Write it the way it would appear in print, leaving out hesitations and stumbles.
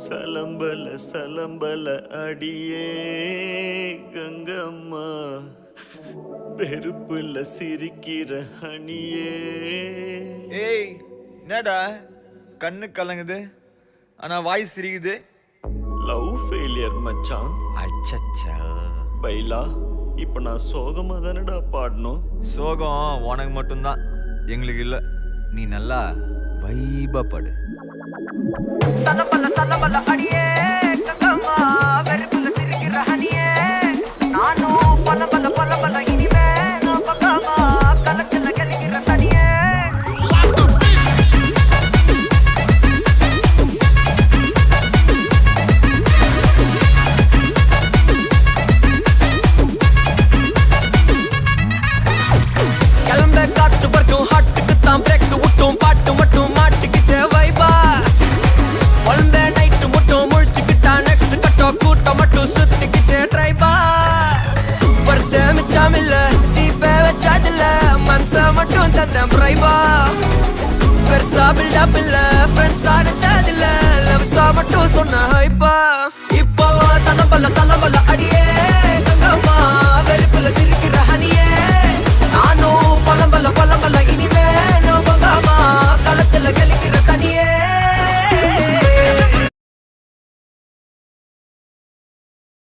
சலம்பல சலம்பல அடியே கங்கம்மா, பெருப்புல சிரிக்கிற ஹனியே. ஏய் என்னடா கண்ணு கலங்குது ஆனா வாய் சிரிக்குது? லவ் ஃபெயிலியர் மச்சான். அச்சச்சா. பைலா, இப்ப நான் சோகமா தானடா பாடணும். சோகம் உனக்கு மட்டும்தான், எங்களுக்கு இல்ல. நீ நல்லா வைபா பாடு. தலபல அடியே கங்கம்மா, வெறுப்புல சிரிக்கிற ஹனியே. நானும் பல இனிமே நான் பக்காமா, கலத்துல கலிக்கிற தனியே. கிளம்ப காத்து வரைக்கும் ஹாட்டுக்கு தான் பிரேக் விட்டும், பாட்டு மட்டும் மாட்டுக்கிச்சே வைபா. ஒன்பே நைட்டு மட்டும் முழிச்சுக்கிட்டா, நெக்ஸ்ட் கட்டோ கூட்டம் மட்டும் சுத்திக்கிச்சே ட்ரைபா. வருஷ மிச்சாமில்ல, ஜீப்பே வச்சாதில்ல, மனச மட்டும் தந்தேன் பிரைபா. பெருசா பில்டப் இல்ல, ஃப்ரெண்ட்ஸ் அடிச்சதில்ல, லவ்ஸா மட்டும் சொன்ன ஹைப்பா. இப்போ சலம்பல